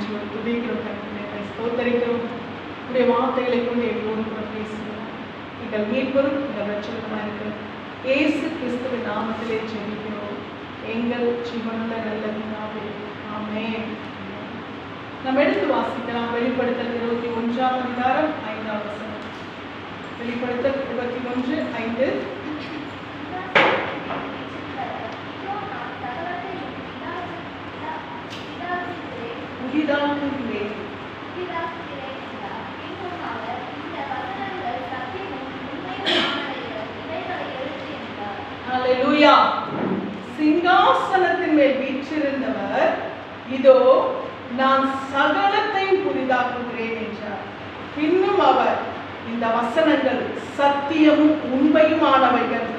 துதிக்கிறோம் கர்த்தரை, ஸ்தோத்தரிக்கிறோம். உடைய வார்த்தைகளை கொண்டு எங்களோடு கூட பேசுகிறோம். எங்கள் மீட்பரும் எங்கள் ரட்சகருமாய் இருக்கிற இயேசு கிறிஸ்துவின் நாமத்திலே ஜெபிக்கிறோம் எங்கள் ஜீவனுள்ள நல்ல பிதாவே, ஆமென். நாம் எடுத்து வாசிக்கலாம். வெளிப்படுத்தல் 21ஆம் அதிகாரம் 5ஆம் வசனம். வெளிப்படுத்தல் 21:5. ஹல்லேலூயா. சிங்காசனத்தின் மேல் வீற்றிருந்தவர், இதோ நான் சகலத்தையும் புதிதாக்குகிறேன் என்றார். பின்னும் அவர், இந்த வசனங்கள் சத்தியமும் உண்மையுமானவைகள்,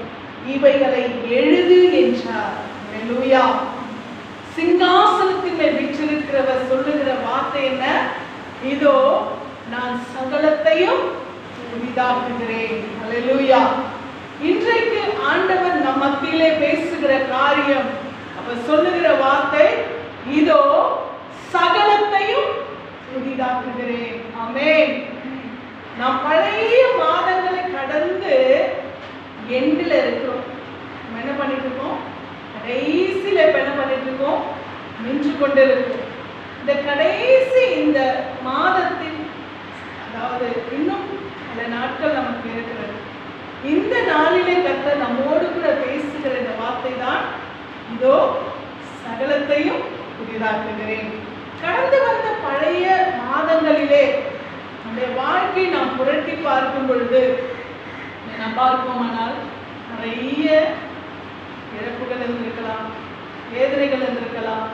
இவைகளை எழுது என்றார். ஹல்லேலூயா. சிங்காசனத்தின் மேல் வீற்றிருக்கிறவர் சொல்லுகிற வார்த்தை என்ன? இதோ நான் சகலத்தையும் புதிதாக்குகிறேன். ஹல்லேலூயா. இன்றைக்கு ஆண்டவர் நம் மத்தியிலே பேசுகிற காரியம், அவர் சொல்லுகிற வார்த்தை, இதோ சகலத்தையும் புதிதாக்குகிறேன். ஆமென். நாம் பழைய மாதங்களை கடந்து எண்டில் இருக்கிறோம். என்ன பண்ணிட்டு இருக்கோம்? கடைசியில என்ன பண்ணிட்டு இருக்கோம்? நின்று கொண்டு இருக்கோம். இந்த கடைசி இந்த மாதத்தின், அதாவது இன்னும் பல நாட்கள் நமக்கு இருக்கிறது. இந்த நாளிலே கர்த்தர் நம்மோடு கூட பேசுகிற இந்த வார்த்தை தான், இதோ சகலத்தையும் புதிதாக்குகிறேன். கடந்து வந்த பழைய மாதங்களிலே நம்முடைய வாழ்க்கை நாம் புரட்டி பார்க்கும் பொழுது நாம் பார்ப்போமானால் நிறைய இழப்புகள் இருந்திருக்கலாம், வேதனைகள் இருந்திருக்கலாம்,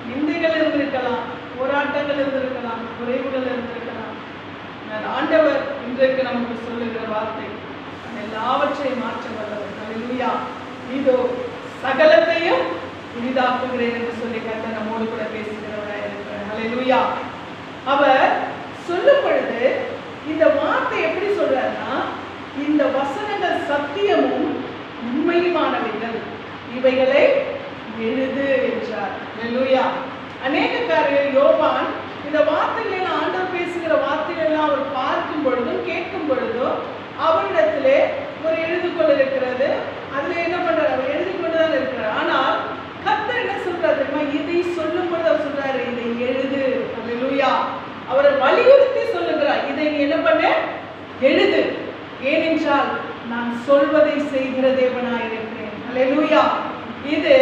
நிந்தைகள் இருந்திருக்கலாம், போராட்டங்கள் இருந்திருக்கலாம், குறைவுகள் இருந்திருக்கலாம். ஆண்டவர் இன்றைக்கு நமக்கு சொல்லுகிற வார்த்தை எல்லாவற்றையும் மாற்ற வல்லவர். ஹல்லேலூயா. இதோ சகலத்தையும் புதிதாக்குகிறேன் என்று சொல்லி கர்த்தர் நம்மோடு கூட பேசுகிறவராய் இருக்கிறார். ஹல்லேலூயா. அவர் சொல்லும் பொழுது இந்த வார்த்தை எப்படி சொல்றாருன்னா, இந்த வசனங்கள் சத்தியமும் உண்மையுமானவைகள், இவைகளை எழுது என்றார். ஹல்லேலூயா. அநேக காரியங்கள் யோவான் இந்த வார்த்தைகளை ஆண்டவர் பேசுகிற வார்த்தைகள் அவர் பார்க்கும் பொழுதும் கேட்கும் பொழுதும் அவரிடத்திலே ஒரு எழுதுகோள் இருக்கிறது. அதுல என்ன பண்றாரு? அவர் எழுதி கொண்டுதான் இருக்கிறார். ஆனால் கர்த்தர் என்ன சொல்றாரு தெரியுமா? இதை சொல்லும் பொழுது அவர் சொல்றாரு, இதை எழுது. ஹல்லேலூயா. அவரை வலியுறுத்தி சொல்லுகிறார், இதை நீ என்ன பண்ண? எழுது. ஏனென்றால் நான் சொல்வதை செய்கிற தேவனாய் இருக்கிறேன். ஹல்லேலூயா. இது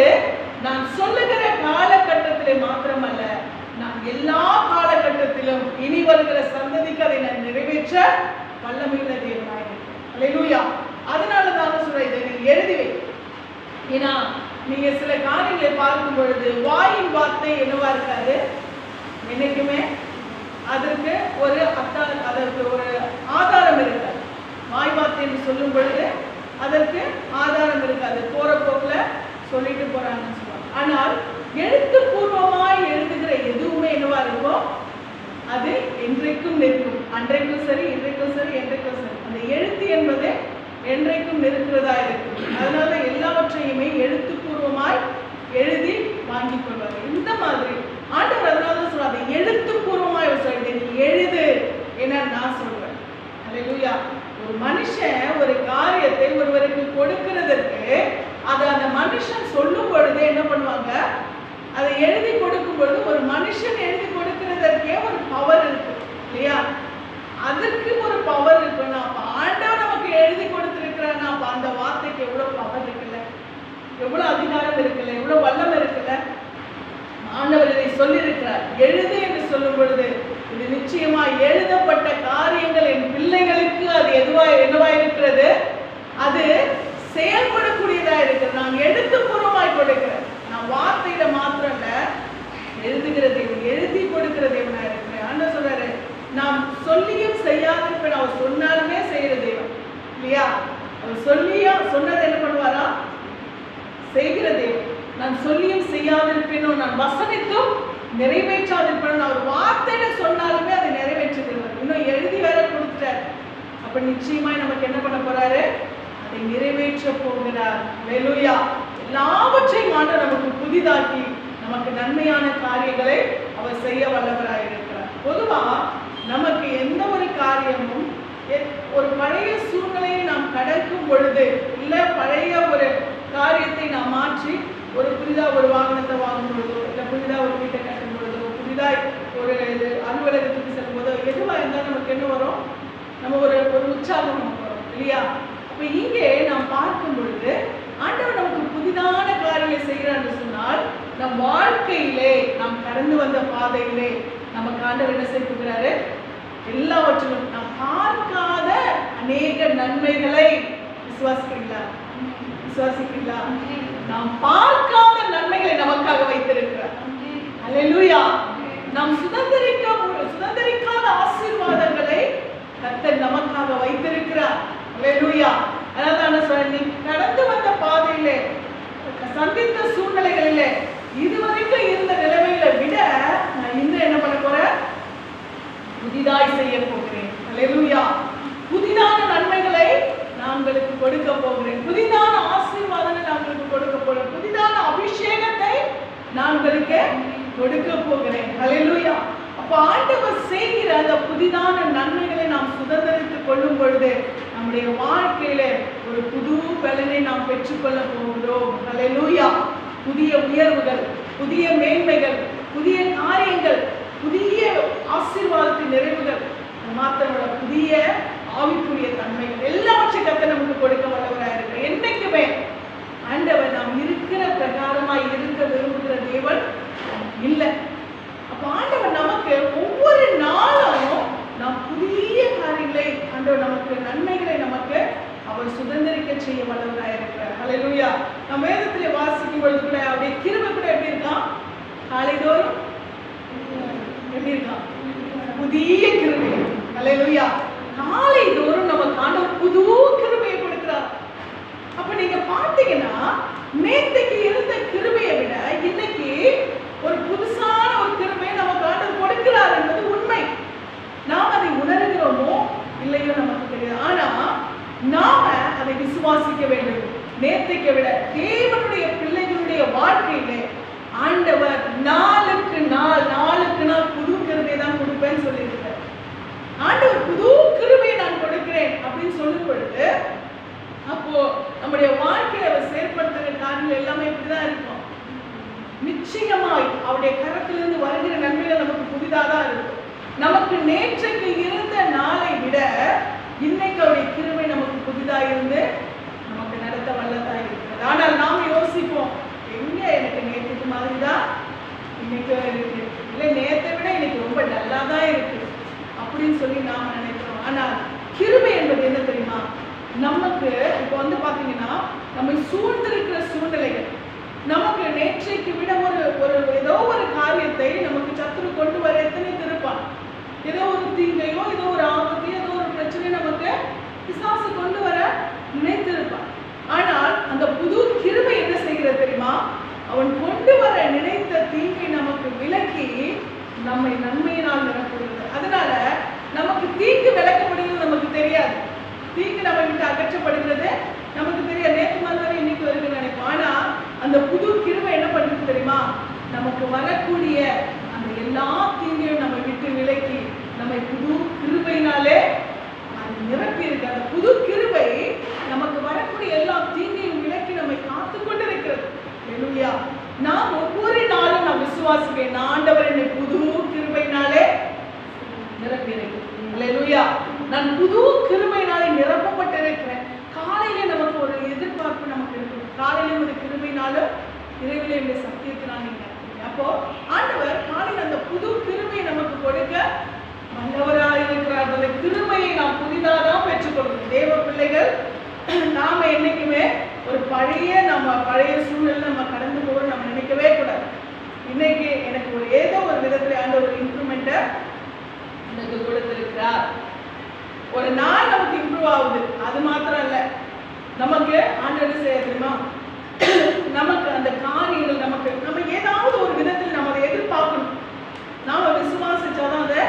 நான் சொல்லுகிற காலகட்டத்திலே மாத்திரமல்ல, நான் எல்லா காலகட்டத்திலும் இனி வருகிற சந்ததிக்கு அதை நான் நிறைவேற்ற வல்லமையுள்ள தேவனாய் இருக்கிறேன். ஹல்லேலூயா. அதனால தான் சொல்றேன், இதை நீ எழுதி வை. ஏன்னா நீங்க சில காரியங்களை பார்க்கும் பொழுது வாயின் வார்த்தை என்னவா இருக்காது, என்னைக்குமே அதற்கு ஒரு ஆதாரம் இருக்காது. வாய் வார்த்தை என்று சொல்லும் பொழுது அதற்கு ஆதாரம் இருக்காது. போற போக்குல சொல்லிட்டு போறாங்கன்னு சொல்லுவாங்க. ஆனால் எழுத்துப்பூர்வமாய் எழுதுகிற எதுவுமே என்னவா இருக்கும்? அது என்றைக்கும் நிற்கும். அன்றைக்கும் சரி, இன்றைக்கும் சரி, என்றைக்கும் சரி. அந்த எழுத்து என்பது என்றைக்கும் நிற்கிறதா இருக்கும். அதனால எல்லாவற்றையுமே எழுத்துப்பூர்வமாய் எழுதி வாங்கிக் கொள்வாங்க. இந்த மாதிரி ஆண்டவர் அதனால சொல்றாரு, எழுத்துப்பூர்வமாய் சொல்றது நீ எழுது என நான் சொல்றேன். ஹல்லேலூயா. ஒரு மனுஷன் ஒரு காரியத்தை ஒருவருக்கு கொடுக்கிறதற்கு அதை அந்த மனுஷன் சொல்லும் பொழுது என்ன பண்ணுவாங்க? அதை எழுதி கொடுக்கும் பொழுது ஒரு மனுஷன் எழுதி கொடுக்கிறதற்கே ஒரு பவர் இருக்கு இல்லையா? அதற்கு ஒரு பவர் இருக்குன்னா, அப்ப ஆண்டவர் நமக்கு எழுதி கொடுத்திருக்கிறான்னா, அப்ப அந்த வார்த்தைக்கு எவ்வளவு பவர் இருக்குல்ல, எவ்வளவு அதிகாரம் இருக்குல்ல, எவ்வளவு வல்லம் இருக்குல்ல. ஆண்டவர் இதை சொல்லியிருக்கிறார், எழுது என்று சொல்லும் பொழுது இது நிச்சயமா எழுதப்பட்ட காரியங்கள் என் பிள்ளைகளுக்கு அது என்னவா இருக்கிறது? அது செயல்படக்கூடியதா இருக்கிறது. நான் எழுத்துப்பூர்வமாய் கொடுக்கிறேன். நான் வார்த்தையில மாத்திரம் இல்ல, எழுதுகிற தேவன், எழுதி கொடுக்கிற தேவனா இருக்கிறேன். ஆண்டவர் சொல்றாரு, நாம் சொல்லியும் செய்யாதிருப்பேன். அவர் சொன்னாலுமே செய்யற தெய்வம் இல்லையா? அவர் சொன்னதை என்ன பண்ணுவாரா? செய்கிற தெய்வம். நான் சொல்லியும் செய்யாதிருப்பேனோ, நான் வசனித்தும் நிறைவேற்றாதிருப்பேன். அவர் வார்த்தையில சொன்னாலுமே அதை நிறைவேற்றுகிறார். இன்னும் எழுதி வேற கொடுத்துட்டார். அப்ப நிச்சயமாய் நமக்கு என்ன பண்ண போறாரு? அதை நிறைவேற்ற போகிறார். ஹல்லேலூயா. எல்லாவற்றையும் ஆண்டவர் நமக்கு புதிதாக்கி நமக்கு நன்மையான காரியங்களை அவர் செய்ய வல்லவராய் பொதுவா நமக்கு எந்த ஒரு காரியமும் ஒரு பழைய சூழ்நிலையை நாம் கடக்கும் பொழுது, இல்ல பழைய ஒரு காரியத்தை நாம் மாற்றி ஒரு புதிதா ஒரு வாகனத்தை வாங்கும் பொழுதோ, இல்ல புதிதா ஒரு வீட்டை கட்டும் பொழுதோ, புதிதாய் ஒரு அலுவலகத்துக்கு செல்லும் போதோ, எதுவா இருந்தாலும் நமக்கு என்ன வரும்? நம்ம ஒரு உற்சாகம் நமக்கு வரும் இல்லையா? அப்ப இங்கே நாம் பார்க்கும் பொழுது ஆண்டவர் நமக்கு புதிதான காரியங்களை செய்கிறான்னு சொன்னால், நம் வாழ்க்கையிலே நாம் கடந்து வந்த பாதையிலே நமக்கு ஆண்டவர் என்ன செய்கிறாரு? எல்லாவற்றிலும் நாம் பார்க்காத அநேக நன்மைகளை விசுவாசிக்கிறீங்களா? விசுவாசிக்கிறீங்களா? நாம் பார்க்காத நன்மைகளை நமக்காக வைத்திருக்கிறார். அல்லேலூயா. நாம் சுதந்திரிக்காத ஆசீர்வாதங்களை கர்த்தர் நமக்காக வைத்திருக்கிறார். அல்லேலூயா. அதான் சொல்றேன், நீ கடந்து வந்த பாதையிலே சந்தித்த சூழ்நிலைகளிலே இதுவரைக்கும் இருந்த நிலைமையில விட நான் இன்னும் என்ன பண்ண போறேன்? புதிதாய் செய்ய போகிறேன். அல்லேலூயா. புதிதான நன்மைகளை நான் உங்களுக்கு கொடுக்க போகிறேன். புதிதான ஆசீர்வாதங்களை நான் உங்களுக்கு கொடுக்க போகிறேன். புதிதான அபிஷேகத்தை நான் உங்களுக்கு கொடுக்க போகிறேன். அல்லேலூயா. அப்ப ஆண்டவர் செய்கிற அந்த புதிதான நன்மைகளை நாம் சுதந்திரித்துக் கொள்ளும் பொழுது நம்முடைய வாழ்க்கையில ஒரு புது பலனை நாம் பெற்றுக்கொள்ள போகிறோம். அல்லேலூயா. புதிய உயர்வுகள், புதிய மேன்மைகள், புதிய காரியங்கள், புதிய ஆசீர்வாதத்தின் நிறைவுகள், மாத்திரமல்ல புதிய ஆவிக்குரிய தன்மைகள் எல்லாவற்றையும் கர்த்தர் நமக்கு கொடுக்க வல்லவராக இருக்கிறார். என்னைக்குமே ஆண்டவர் நாம் இருக்கிற பிரகாரமாய் இருக்க விரும்புகிற தேவன் இல்லை. அப்ப ஆண்டவர் நமக்கு ஒவ்வொரு நாளும் நாம் புதிய காரியங்களை, ஆண்டவர் நமக்கு நன்மைகளை நமக்கு அவர் சுதந்திரிக்க செய்ய வல்லவராக இருக்கிறார். அல்லேலூயா. நம்ம வேதத்திலே வாசிக்கும் பொழுது கூட அவருடைய கிருபை கூட எப்படி இருக்கான்? காலைதோறும் எப்படி இருக்கான்? புதிய கிருபை. அல்லேலூயா. காலைதோறும் நமக்கு ஆண்டவர் புது கிருபையை கொடுக்கிறார். அப்ப நீங்க பாத்தீங்கன்னா நேற்றைக்கு இருந்த கிருபையை விட இன்னைக்கு ஒரு புதுசான ஒரு கிருபையை நமக்கு ஆண்டவர் கொடுக்கிறார் என்பது உண்மை. நாம் அதை உணர்கிறோமோ இல்லையோ நமக்கு தெரியாது. ஆனா நாம அதை விசுவாசிக்க வேண்டும். நேற்றைக்கு விட தேவனுடைய பிள்ளைகளுடைய வாழ்க்கையிலே ஆண்டவர் நாளுக்கு நாள் புது கிருபையை தான் கொடுப்பேன்னு சொல்லியிருக்கிறார். ஆண்டவர் புது கிருபையை நான் கொடுக்கிறேன் அப்படின்னு சொல்லும் பொழுது அப்போ நம்முடைய வாழ்க்கையை அவர் செயற்படுத்துகிற காரியங்கள் எல்லாமே இப்படிதான் இருக்கும். நிச்சயமாய் அவருடைய கரத்திலிருந்து வருகிற நன்மைகள் நமக்கு புதிதாக தான் இருக்கும். நமக்கு நேற்றைக்கு இருந்த நாளை விட இன்னைக்கு அவருடைய கிருபை நமக்கு புதிதாக இருந்து நமக்கு நடத்த வல்லதா இருக்கிறது. ஆனால் நாம் யோசிப்போம், எங்க எனக்கு நேற்றுக்கு மாதிரி தான் இன்னைக்கு இருக்கு, இல்லை நேற்றை விட இன்னைக்கு ரொம்ப நல்லா தான் இருக்கு அப்படின்னு சொல்லி நாம நினைக்கிறோம். ஆனால் கிருபை என்பது என்ன தெரியுமா? நமக்கு இப்போ பாத்தீங்கன்னா நம்ம சூழ்ந்திருக்கிற சூழ்நிலைகள் நமக்கு நேற்றைக்கு விட ஒரு ஏதோ ஒரு காரியத்தை நமக்கு சத்துரு கொண்டு வர எத்தனை திருப்பான், ஏதோ ஒரு தீங்கையோ ஏதோ ஒரு ஆபத்தையோ ஏதோ ஒரு பிரச்சனையோ நமக்கு பிசாசு கொண்டு வர நினைத்திருப்பான். ஆனால் அந்த புது கிருபை என்ன செய்கிறது தெரியுமா? அவன் கொண்டு வர நினைத்த தீங்கை நமக்கு விலக்கி நம்மை நன்மையினால் நிரப்புகிறது. அதனால நமக்கு தீங்கு விளக்கப்படுகிறது நமக்கு தெரியாது, தீங்கு நம்ம விட்டு அகற்றப்படுகிறது நமக்கு தெரியாது. நேற்று மாதிரி இன்னைக்கு வருது நினைப்போம். ஆனா அந்த புது கிருபை என்ன பண்ணுறது தெரியுமா? நமக்கு வரக்கூடிய அந்த எல்லா தீங்கையும் நம்ம விட்டு விலக்கி நம்மை புது கிருபையினாலே அது நிரப்பி இருக்கு. அந்த புது கிருபை நமக்கு வரக்கூடிய எல்லா தீங்கையும் விலக்கி நம்மை காத்து கொண்டு இருக்கிறது. அல்லேலூயா. நான் ஒவ்வொரு நாளும் நான் விசுவாசிப்பேன், ஆண்டவர் என்னை புது கிருபையினாலே நிரப்பி இருக்கிறேன். அல்லேலூயா. நான் புது கிருபையினாலே நிரப்பப்பட்டிருக்கிறேன். காலையில நமக்கு ஒரு எதிர்பார்ப்பு நமக்கு இருக்கு. காலையில ஒரு கிருபையினாலும் இறைவிலே சத்தியத்தினால் நீங்க அப்போ ஆண்டவர் காலையில் அந்த புது கிருபையை நமக்கு கொடுக்க வல்லவராக இருக்கிறார். அந்த கிருபையை நாம் புதிதாக தான் பெற்றுக்கொள்கிறோம். தேவ பிள்ளைகள் நாம என்னைக்குமே ஒரு பழைய சூழ்நிலை நம்ம கடந்து போகணும் நம்ம நினைக்கவே கூடாது. இன்னைக்கு எனக்கு ஒரு ஏதோ ஒரு விதத்துல ஆண்டவர் ஒரு இம்ப்ரூவ்மெண்ட்டை எனக்கு கொடுத்திருக்கிறார். ஒரு நாள் நமக்கு இம்ப்ரூவ் ஆகுது, அது மாத்திரம் இல்லை, நமக்கு ஆண்டவர் செய்ய தெரியுமா? நமக்கு அந்த காரியங்கள் நம்ம ஏதாவது ஒரு விதத்தில் நம்ம அதை எதிர்பார்க்கணும். நாம விசுவாசிச்சாதான் அதை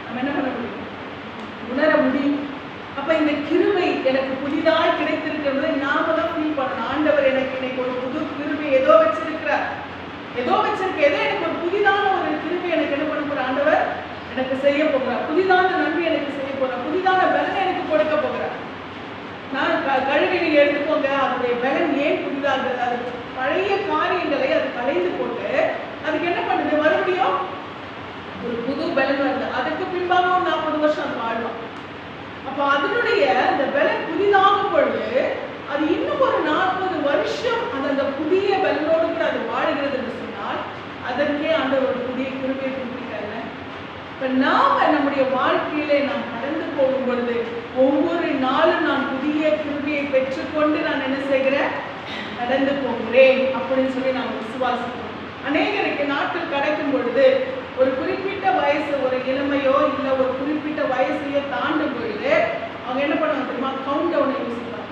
நம்ம என்ன பண்ண முடியும், உணர முடியும். அப்ப இந்த கிருபை எனக்கு புதிதாக கிடைத்திருக்கிறது நாம தான் ஃபீல் பண்ணணும். ஆண்டவர் எனக்கு இன்னைக்கு ஒரு புது கிருபை ஏதோ வச்சிருக்க, ஏதோ எனக்கு ஒரு புதிதான ஒரு கிருபை எனக்கு என்ன பண்ண போற ஆண்டவர் எனக்கு செய்ய போகிறார், புதிதான நன்மை எனக்கு செய்ய போகிறார், புதிதான பலனை எனக்கு கொடுக்க போகிறார். நான் கழுவி நீங்க எடுத்துக்கோங்க, அதனுடைய பலன் ஏன் புதிதாகிறது? அது பழைய காரியங்களை அது கலைந்து போட்டு அதுக்கு என்ன பண்ணுது, மறுபடியும் ஒரு புது பலன் வருது. அதுக்கு பின்பாக ஒரு 40 வருஷம் அது வாழும். அப்ப அதனுடைய அந்த பலன் புதிதாகும் பொழுது அது இன்னும் ஒரு 40 வருஷம் அந்த புதிய பலனோடு கூட அது வாழுகிறது என்று சொன்னால் அதற்கே ஆண்டவர் ஒரு புதிய கிருபையை கொடுத்திருக்காரு. இப்ப நாம நம்முடைய வாழ்க்கையிலே நாம் கடந்து போகும் பொழுது ஒவ்வொரு நாளும் நான் புதிய கிருபையை பெற்றுக்கொண்டு நான் என்ன செய்கிறேன், கடந்து போகிறேன் அப்படின்னு சொல்லி நாம் விசுவாசிக்கிறோம். அநேகருக்கு நாட்கள் கடக்கும் பொழுது ஒரு குறிப்பிட்ட வயசு, ஒரு இளமையோ இல்ல ஒரு குறிப்பிட்ட வயசையோ தாண்டும் பொழுது அவங்க என்ன பண்ணுவாங்க தெரியுமா, கவுண்ட் டவுன் யோசிப்பாங்க.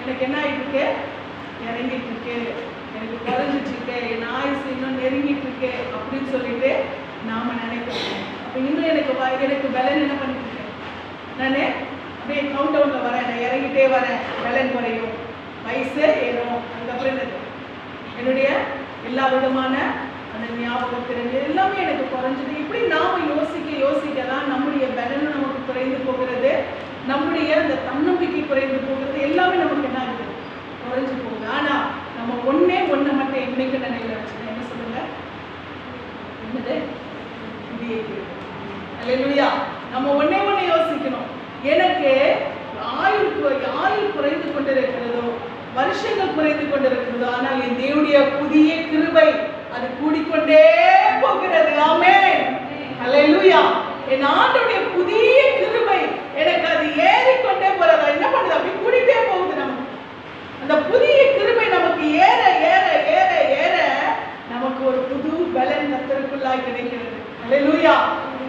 எனக்கு என்ன ஆயிட்டு இருக்கு, இறங்கிட்டு இருக்கு, எனக்கு குறைஞ்சிட்டு இருக்கு, என் ஆயுசு இன்னும் நெருங்கிட்டு இருக்கு அப்படின்னு சொல்லிட்டு நாம நினைக்கிறோம். அப்ப இன்னும் எனக்கு பலன் என்ன பண்ணிட்டு இருக்கேன், நானே அப்படியே கவுண்ட் டவுன்ல வரேன், நான் இறங்கிட்டே வரேன், பலன் குறையும், வயசு ஏறும், அதுக்கப்புறம் என்னது என்னுடைய எல்லா விதமான அந்த ஞாபகத்திறன் எல்லாமே எனக்கு குறைஞ்சது. இப்படி நாம யோசிக்க தான் நம்முடைய பலனும் நமக்கு குறைந்து போகிறது, நம்முடைய அந்த தன்னம்பிக்கை குறைந்து போகிறது, எல்லாமே நமக்கு என்ன ஆகுது, குறைஞ்சு போகுது. ஆனா நம்ம ஒண்ணை மட்டும் இன்னைக்கு நினைவுல வச்சுக்கணும். என்ன சொல்லுங்க, என்னது, புதிய கிருபை. அல்லேலூயா. நம்ம ஒண்ணே யோசிக்கணும், எனக்கு ஆயுள் குறைந்து கொண்டிருக்கிறதோ, வருஷங்கள் குறைந்து கொண்டிருக்கிறதோ, ஆனால் என் தேவனுடைய புதிய கிருபை அது கூடிக்கொண்டே போகிறது. ஆமென். அல்லேலூயா. என் ஆண்டவருடைய புதிய கிருபை எனக்கு அது ஏறிக்கொண்டே போறது. என்ன பண்ணுது, அப்படி கூடிட்டே போகுது. நமக்கு அந்த புதிய கிருபை நமக்கு ஏற ஏற ஏற ஏற நமக்கு ஒரு புது பலன் கர்த்தருக்குள்ளாய் கிடைக்கிறது. அல்லேலூயா.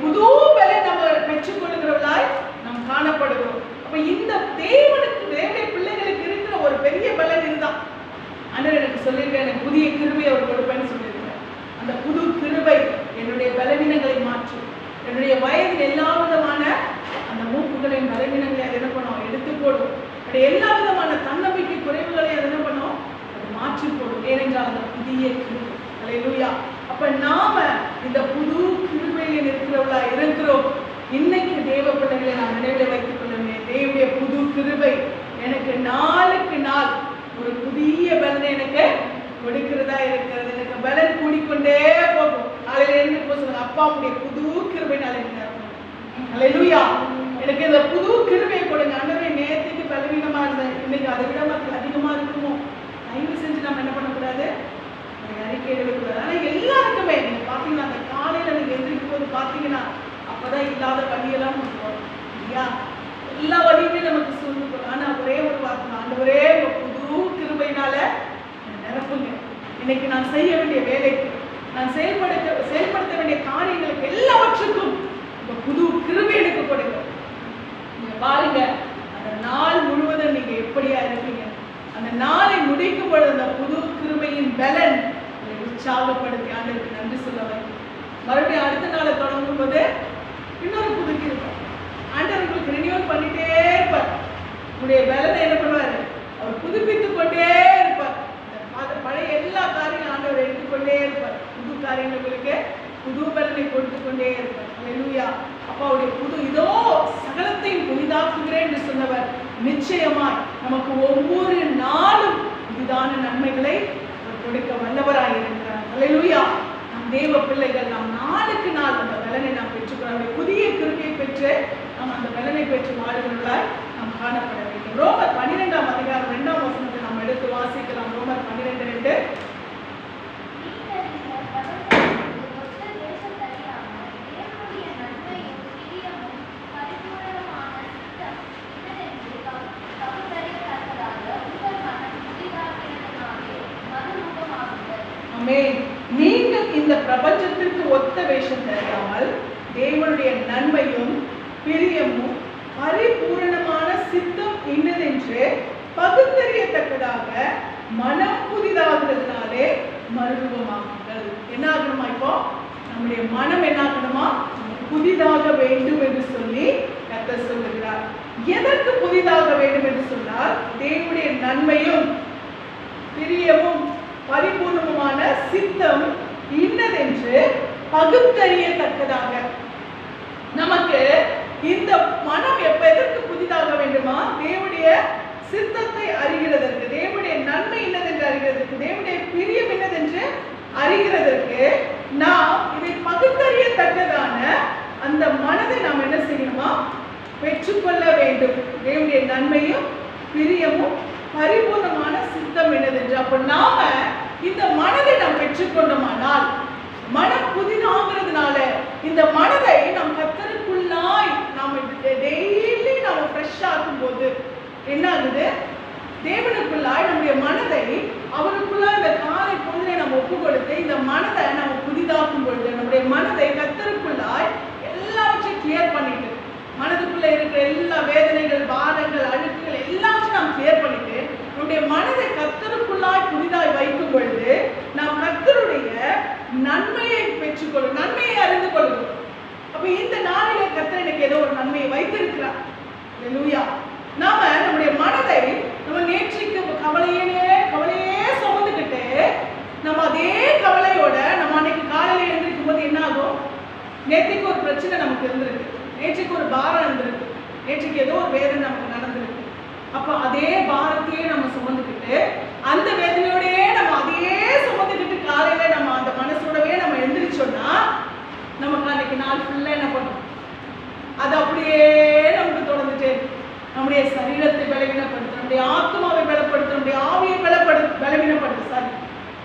புது பலன் நம்ம பெற்றுக்கொள்கிறவர்களாய் நாம் காணப்படுகிறோம். அப்ப இந்த தேவனுடைய பிள்ளைகளுக்கு இருக்கிற ஒரு பெரிய பலன் இதுதான். ஆண்டவர் எனக்கு சொல்லியிருக்கேன், எனக்கு புதிய கிருபை அவர் கொடுப்பேன்னு சொல்லியிருக்கேன். அந்த புது கிருபை என்னுடைய பலவீனங்களை மாற்றும், என்னுடைய வயதில் எல்லா விதமான அந்த மூப்புகளின் பலவீனங்களை அது என்ன பண்ணும், எடுத்து போடும். அப்படி எல்லா விதமான தன்னம்பிக்கை குறைவுகளை அது என்ன பண்ணும், அது மாற்றி போடும். ஏனென்றால் அந்த புதிய கிருபை. அல்லேலூயா. அப்ப நாம இந்த புது கிருபையில் இருக்கிறவளா இருக்கிறோம். இன்னைக்கு தேவ பிள்ளைகளை நான் நினைவில் வைத்துக் கொள்ளுவேன். தேவனுடைய புது கிருபை எனக்கு நாளுக்கு நாள் ஒரு புதிய பலனை எனக்கு கொடுக்கிறதா இருக்கிறது. எனக்கு பலன் கூடிக்கொண்டே போகும். நாளையில இருந்து சொல்லுங்க, அப்பாவுடைய புது கிருபை நாளைக்கு. அல்லேலூயா. எனக்கு இந்த புது கிருபையை கொடுங்க ஆண்டவரே. நேற்றுக்கு பலவீனமா இருந்தேன், இன்னைக்கு அதை விட அதிகமா இருக்குமோ, தயவு செஞ்சு நம்ம என்ன பண்ணக்கூடாது, அறிக்கை எழுதக்கூடாது. ஆனா எல்லாருக்குமே நீங்க பாத்தீங்கன்னா அந்த காலையில நீங்க எந்திரிக்கும் போது பாத்தீங்கன்னா அப்பதான் இல்லாத வழியெல்லாம் வரும் இல்லையா, எல்லா வழியுமே நமக்கு சூழ்ந்து. ஆனா ஒரே ஒரு வார்த்தை, ஆண்டவரே புது கிருபையினால நிரப்புங்க. இன்னைக்கு நான் செய்ய வேண்டிய வேலைக்கு, நான் செயல்படுத்த வேண்டிய காரியங்களுக்கு எல்லாவற்றுக்கும் இந்த புது கிருபை எனக்கு கொடுங்க. நீங்க பாருங்க, அந்த நாள் முழுவதும் நீங்க எப்படியா இருப்பீங்க. அந்த நாளை முடிக்கும் பொழுது அந்த புது கிருபையின் பலன் உற்சாகப்படுத்தி ஆண்டவருக்கு நன்றி சொல்ல வைக்கும். மறுபடியும் அடுத்த நாளை தொடங்கும் போது இன்னொரு புது கிருபை ஆண்டவர்களுக்கு ரினியூவல் பண்ணிட்டே இருப்பார். உங்களுடைய பலனை என்ன பண்ணுவாரு, அவர் புதுப்பித்துக் கொண்டே இருப்பார். பழைய எல்லா காரியங்களும் ஆண்டவர் எடுத்துக்கொண்டே இருப்பார். புது காரியங்களுக்கு புது பலனை கொடுத்து கொண்டே இருப்பார். அல்லேலூயா. அப்பாவுடைய புது இதோ சகலத்தையும் புதிதாக்குகிறேன் என்று சொன்னவர் நிச்சயமாய் நமக்கு ஒவ்வொரு நாளும் புதிதான நன்மைகளை கொடுக்க வல்லவராய் இருக்கிறார். அல்லேலூயா. நம் தேவ பிள்ளைகள் நாம் நாளுக்கு நாள் அந்த பலனை நாம் பெற்றுக்கிறோம். புதிய கிருபையை பெற்று நாம் அந்த பலனை பெற்று வாழ்கிறவர்களாய் நாம் காணப்பட வேண்டும். ரோமர் 12ஆம் அதிகாரம் 2ஆம் வசனத்தை நாம் எடுத்து வாசிக்கலாம். ரோமர் 12:2. நீங்கள் இந்த பிரபஞ்சத்திற்கு ஒத்த வேஷம் தெரியாமல் தேவனுடைய நன்மையும் பிரியமும் பரிபூரணமான சித்தம் இன்னதென்று பகுத்தறியத்தக்கதாக மனம் புதிதாகிறதுனாலே மறுரூபமாகுங்கள். என்ன ஆகணுமா, இப்போ நம்முடைய மனம் என்ன ஆகணுமா, புதிதாக வேண்டும் என்று சொல்லி கர்த்தர் சொல்லுகிறார். எதற்கு புதிதாக வேண்டும் என்று சொன்னால், தேவனுடைய நன்மையும் பிரியமும் பரிபூர்ணமான சித்தம் இன்னதென்று பகுத்தறியத்தக்கதாக. இந்த மனம் எதற்கு புதிதாக வேண்டுமா? தேவனுடைய சித்தத்தை அறிகிறதற்கு, தேவனுடைய நன்மை என்னதென்று அறிகிறதற்கு, தேவனுடைய பிரியம் என்னதென்று அறிகிறதற்கு நாம் இதை பகுத்தறியத்தக்கதான அந்த மனதை நாம் என்ன செய்யணுமா? பெற்றுக்கொள்ள வேண்டும். தேவனுடைய நன்மையும் பிரியமும் பரிபூர்ணமான சித்தம் என்னதென்று. அப்ப நாம இந்த மனதை நாம் பெற்றுக்கொண்டோமானால், மனம் புதிதாகிறதுனால இந்த மனதை நாம் கர்த்தருக்குள்ளாய் நாம் டெய்லி நாம் ஃப்ரெஷ் ஆகும் போது என்ன ஆகுது? தேவனுக்குள்ளாய் நம்முடைய மனதை அவருக்குள்ளாய் இந்த காலை பொழுதை நம்ம ஒப்பு கொடுத்து இந்த மனதை நம்ம புதிதாக்கும் பொழுது, நம்முடைய மனதை கர்த்தருக்குள்ளாய் எல்லாவற்றையும் கிளியர் பண்ணிட்டு, மனதுக்குள்ள இருக்கிற எல்லா வேதனைகள், பாரங்கள், அழுக்குகள் எல்லாத்தையும் நாம் கிளியர் பண்ணிட்டு நம்முடைய மனதை கர்த்தருக்குள்ளாய் புதிதாய் வைக்கும் பொழுது நாம் கர்த்தருடைய நன்மையை பெற்றுக்கொள்ளும், நன்மையை அறிந்து கொள்ளும். அப்ப இந்த நாளிலே கர்த்தர் எனக்கு ஏதோ ஒரு நன்மையை வைத்திருக்கிறார். அல்லேலூயா. நாம நம்முடைய மனதை நம்ம நேற்றுக்கு கவலையே சுமந்துக்கிட்டு நம்ம அதே கவலையோட நம்ம அன்னைக்கு காலையில எழுந்திருக்கும் போது என்ன ஆகும்? நேற்றுக்கு ஒரு பிரச்சனை நமக்கு இருந்திருக்கு, நேற்றுக்கு ஒரு பாரம் இருந்திருக்கு, நேற்றுக்கு ஏதோ ஒரு வேதனை நமக்கு நடந்திருக்கு. அப்ப அதே பாரத்தையே நம்ம சுமந்துக்கிட்டு அந்த வேதனையோடயே நம்ம அதையே சுமந்துக்கிட்டு காலையில நம்ம அந்த மனசோடவே நம்ம எழுந்திரிச்சோம்னா நமக்கு அன்னைக்கு நாள் ஃபுல்லா என்ன பண்ணும்? அது அப்படியே நமக்கு தொடர்ந்துட்டே இருக்கும். நம்முடைய சரீரத்தை பலவீனப்படுத்தும், நம்முடைய ஆத்மாவை பலப்படுத்தும், நம்முடைய ஆவியை பலவீனப்படுத்தும். சாரி,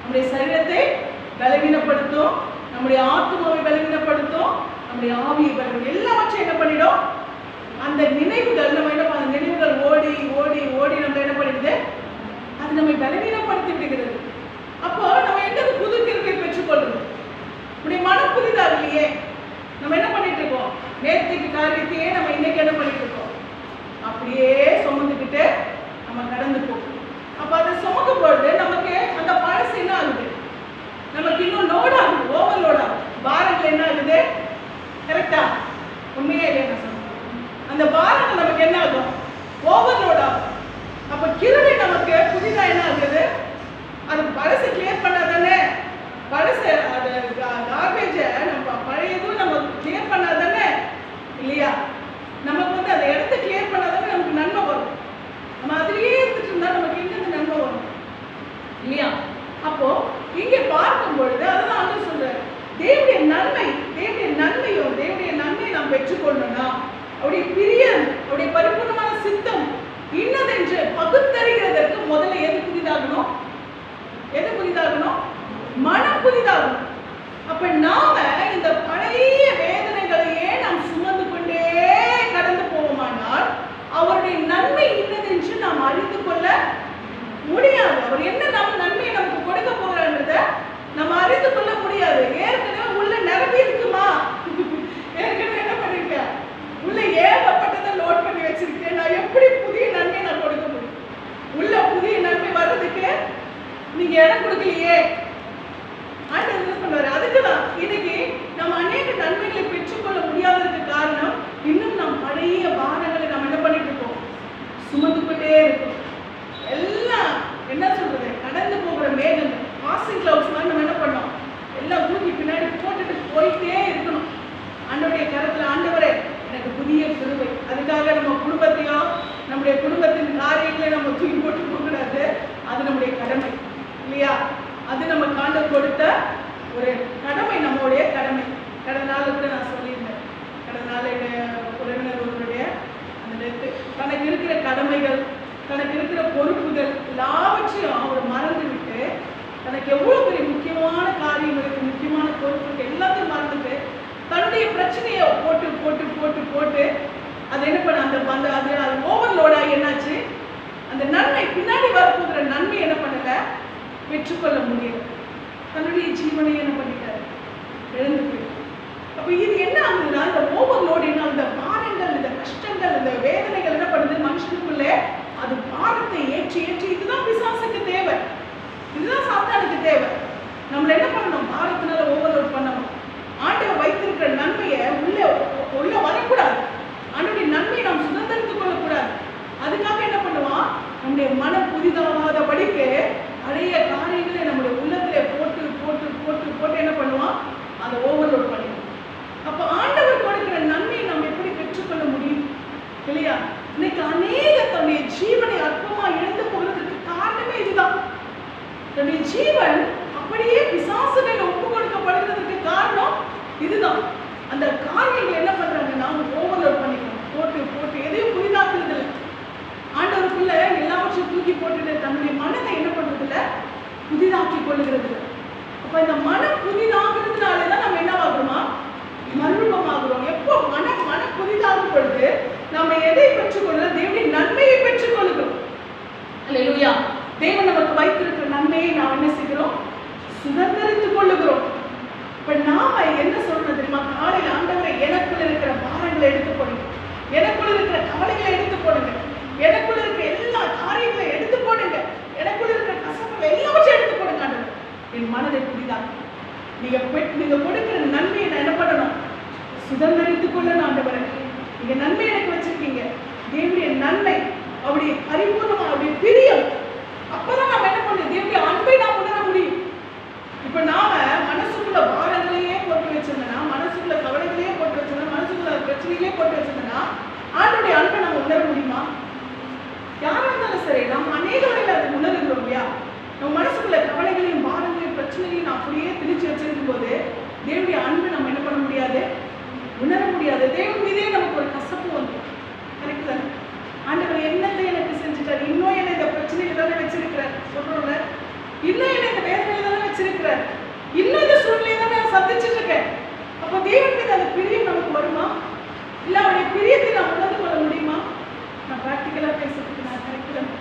நம்முடைய சரீரத்தை பலவீனப்படுத்தும், நம்முடைய ஆத்மாவை பலவீனப்படுத்தும், நம்முடைய ஆவியை பலவீனம் எல்லாவற்றையும் என்ன பண்ணிடும்? அந்த நினைவுகள் நம்ம என்ன பண்ண, நினைவுகள் ஓடி ஓடி ஓடி நம்ம என்ன பண்ணிடுது? அது நம்மை பலவீனப்படுத்தி விடுகிறது. அப்போ நம்ம எங்க புது கிருபையை பெற்றுக்கொள்றோம்? நம்முடைய மனம் புதிதாக இல்லையே. நம்ம என்ன பண்ணிட்டு இருக்கோம்? நேற்றுக்கு காரியத்தையே நம்ம இன்னைக்கு என்ன பண்ணிட்டு இருக்கோம்? அப்படியே சுமந்துக்கிட்டு நம்ம கடந்து போகும். அப்ப அதை சுமக்கும் பொழுது நமக்கு அந்த பழசு என்ன ஆகுது? நமக்கு இன்னும் லோட் ஆகுது, ஓவர்லோட் ஆகுது. பாரங்கள் என்ன ஆகுது? கரெக்டா? உண்மையே இல்லையா நான் சொல்றேன்? அந்த பாரங்கள் நமக்கு என்ன ஆகும்? ஓவர்லோட் ஆகும். அப்ப கிருபை நமக்கு புதிதா என்ன ஆகுது? அது பழசு கிளியர் பண்ணாதானே, பழசு அது கார்பேஜ நம்ம பழையதும் நம்ம கிளியர் பண்ணாதானே இல்லையா? நமக்கு வந்து அந்த இடத்த கிளியர் பண்ணாதானே நமக்கு நன்மை வரும். நம்ம அதிலேயே இருந்துட்டு இருந்தா நமக்கு எங்கிருந்து நன்மை வரும் இல்லையா? அப்போ இங்கே பார்க்கும் பொழுது அதுதான் ஆண்டவர் சொல்றாரு, தேவனுடைய நன்மையும் தேவனுடைய நன்மையை நாம் பெற்றுக்கொள்ளணும்னா அவருடைய பிரியம், அவருடைய பரிபூர்ணமான சித்தம் இன்னதென்று பகுத்தறிகிறதற்கு முதல்ல எது புதிதாகணும்? எது புதிதாகணும்? மனம் புதிதாகணும். அப்ப நாம இந்த பழைய வேதனைகளையே நாம் சுமந்து கொண்டே கடந்து போவோமானால் அவருடைய நன்மை இன்னதென்று நாம் அறிந்து கொள்ள முடியாது. அவர் என்ன நன்மையை நமக்கு கொடுக்க போகிறான்றத நம்ம அறிந்து கொள்ள முடியாது. ஏற்கனவே உள்ள நிரம்பி இருக்குமா? ஏற்கனவே என்ன பண்ணிருக்கேன்? உள்ள ஏகப்பட்டதை லோட் பண்ணி வச்சிருக்கேன். நான் எப்படி புதிய நன்மை நான் கொடுக்க முடியும்? உள்ள புதிய நன்மை வர்றதுக்கு நீங்க இடம் கொடுக்கலையே. ஆண்டவர் என்ன பண்ணுவாரு? அதுக்குதான் இன்னைக்கு நம்ம அநேக நன்மைகளை பெற்றுக்கொள்ள முடியாததுக்கு காரணம் இன்னும் நாம் பழைய பாரங்களை நம்ம என்ன பண்ணிட்டு இருக்கோம்? சுமந்து கொண்டே இருக்கோம். எல்லாம் என்ன சொல்றது? கடந்து போகிற மேகங்கள், பாசிங் கிளவுட்ஸ் மாதிரி நம்ம என்ன பண்ணோம்? எல்லாம் தூக்கி பின்னாடி போட்டுட்டு போயிட்டே இருக்கணும். ஆண்டவருடைய கரத்துல, ஆண்டவரே எனக்கு புதிய கிருபை. அதுக்காக நம்ம குடும்பத்தையோ நம்முடைய குடும்பத்தின் காரியங்களை நம்ம தூக்கி போட்டு போகக்கூடாது. அது நம்முடைய கடமை இல்லையா? அது நம்ம ஆண்டவர் கொடுத்த ஒரு கடமை, நம்மளுடைய கடமை. கடந்த நாள் கூட நான் சொல்லியிருந்தேன், கடந்த நாள் உறவினர் ஒருவருடைய அந்த நேற்று தனக்கு இருக்கிற கடமைகள், தனக்கு இருக்கிற பொறுப்புகள் எல்லாவற்றையும் அவர் மறந்து விட்டு, தனக்கு எவ்வளவு பெரிய முக்கியமான காரியங்களுக்கு, முக்கியமான பொறுப்புகள் எல்லாத்தையும் மறந்துட்டு தன்னுடைய பிரச்சனையை போட்டு போட்டு போட்டு போட்டு அது என்ன பண்ண, அந்த அது ஓவர்லோடாக என்னாச்சு? அந்த நன்மை, பின்னாடி வரப்போகிற நன்மை என்ன பண்ணல, பெற்றுக்கொள்ள முடியல. தன்னுடைய ஜீவனை என்ன பண்ணிட்டாரு? இழந்து போயிட்டார். அப்ப இது என்ன ஆகுதுன்னா, இந்த ஓவர்லோடு என்ன, இந்த பாரங்கள், இந்த கஷ்டங்கள், இந்த வேதனைகள் என்ன பண்ணுது மனுஷனுக்குள்ளே? அது பாரத்தை ஏற்றி ஏற்றி, இதுதான் பிசாசுக்கு தேவை, இதுதான் சாத்தானுக்கு தேவை. நம்மள என்ன பண்ணணும்? பாரத்தினால ஓவர்லோட் பண்ணணும். ஆண்டவர் வைத்திருக்கிற நன்மையை உள்ள வரக்கூடாது. ஆண்டவருடைய நன்மையை நாம் சுதந்திரத்துக் கொள்ளக்கூடாது. அதுக்காக என்ன பண்ணுவான்? நம்முடைய மனம் புதிதாகாதபடிக்கு நிறைய காரியங்களை நம்முடைய உள்ளத்திலே போட்டு போட்டு போட்டு போட்டு என்ன பண்ணுவான்? அதை ஓவர்லோட் பண்ணிடுவான். அப்போ ஆண்டவர் கொடுக்கிற நன்மையை நாம் எப்படி பெற்றுக்கொள்ள அந்த காரியங்கள் என்ன பண்றாங்கன்னா ஓவர்லோட் பண்ணிக்கணும், போட்டு போட்டு எதையும் புதிதாக்குறது இல்லை. ஆண்டவருக்குள்ள எல்லாவற்றையும் தூக்கி போட்டுட்டு தன்னுடைய மனதை என்ன பண்றது இல்லை, புதிதாக்கி கொள்ளுகிறது இல்லை. அப்ப இந்த மனம் புதிதாகிறதுனாலதான் நம்ம என்ன ஆகுறோமா, மறுரூபமாகிறோம். எப்போ மனம் புதிதாகும் பொழுது நம்ம எதை பெற்றுக்கொள்கிறோம், தேவனுடைய நன்மையை பெற்றுக்கொள்கிறோம். அல்லேலூயா. தேவன் நமக்கு வைத்திருக்கிற நன்மையை நாம் என்ன செய்கிறோம், சுதந்திரித்துக் கொள்ளுகிறோம். இப்ப நாம என்ன சொல்லணும் தெரியுமா, காலையில் ஆண்டவரை எனக்குள்ள இருக்கிற பாரங்களை எடுத்து போடுங்க, எனக்குள்ள இருக்கிற கவலைகளை எடுத்து போடுங்க, எனக்குள்ள இருக்கிற எல்லா காரியங்களை எடுத்து போடுங்க, எனக்குள்ள இருக்கிற கசப்புகளை எல்லாவற்றையும் எடுத்து போடுங்க. ஆண்டவர் என் மனதை புதிதாக்கும். நீங்க கொடுக்கிற நன்மையை நான் என்ன பண்ணணும், சுதந்திரித்துக் கொள்ளணும். ஆண்டவரை நீங்க நன்மை எனக்கு வச்சிருக்கீங்க, தேவனுடைய நன்மை அவருடைய பரிபூர்ணமா அவருடைய பிரியம். அப்பதான் நாம என்ன பண்ணணும், தேவனுடைய அன்பை நாம் உணர முடியும். இப்ப நாம மனசுக்குள்ள பாரங்களையே போட்டு வச்சிருந்தோம்னா, மனசுக்குள்ள கவலைகளையே போட்டு வச்சிருந்தோம், மனசுக்குள்ள பிரச்சனைகளே போட்டு வச்சிருந்தோம்னா ஆண்டவருடைய அன்பை நம்ம உணர முடியுமா? யாரா இருந்தாலும் சரி, நம்ம அநேக வகையில் அதை உணர்கிறோம் இல்லையா? நம்ம மனசுக்குள்ள கவலைகளையும் பாரங்களையும் பிரச்சனைகளையும் நான் அப்படியே திணிச்சு வச்சிருக்கும் போது தேவனுடைய அன்பை நம்ம என்ன பண்ண முடியாது, உணர முடியாது. தேவன் மீதே நமக்கு ஒரு கசப்பு வந்துடும். கரெக்ட் தானே? ஆண்டவர் என்னத்தை எனக்கு செஞ்சுட்டார், இன்னும் என்ன இந்த பிரச்சனையில தானே வச்சிருக்கிறார் சொல்றோம்ல, இன்னும் என்ன இந்த வேதனையில தானே வச்சிருக்கிறார், இன்னும் இந்த சூழ்நிலையை தானே நான் சந்திச்சுட்டு இருக்கேன். அப்போ தேவன் மீது அந்த பிரியம் நமக்கு வருமா, இல்ல அவருடைய பிரியத்தை நாம் உணர்ந்து கொள்ள முடியுமா? நான் பிராக்டிக்கலா பேசுறதுக்கு நான் கரெக்ட் தான்.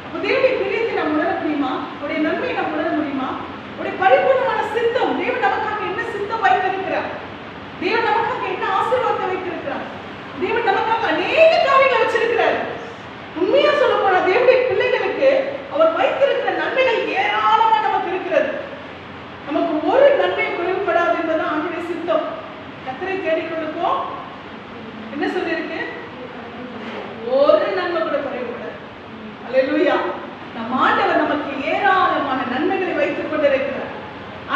அப்போ தேவனுடைய பிரியத்தை நாம் உணர முடியுமா, அவருடைய நன்மையை நாம் உணர முடியுமா? அவருடைய பரிபூர்ணமான சித்தம், தேவன் நமக்காக என்ன சித்தம் வைத்திருக்கிறார், தேவன் நமக்காக என்ன ஆசீர்வாதத்தை வைத்திருக்கிறார், தேவன் நமக்காக அநேக காரியங்களை வச்சிருக்கிறார். உண்மையா சொல்ல போனா தேவனுடைய பிள்ளைகளுக்கு அவர் வைத்திருக்கிற நன்மைகள் ஏராளமா நமக்கு இருக்கிறது. நமக்கு ஒரு நன்மை குறைவுபடாது என்பதுதான் ஆண்டவருடைய சித்தம். கர்த்தரை தேடிக்கொள்ளும் என்ன சொல்லியிருக்கு, ஒரு நன்மை கூட குறைவுபடாது. அல்லேலூயா. நம் ஆண்டவர் நமக்கு ஏராளமான நன்மைகளை வைத்துக் கொண்டிருக்கிறார்.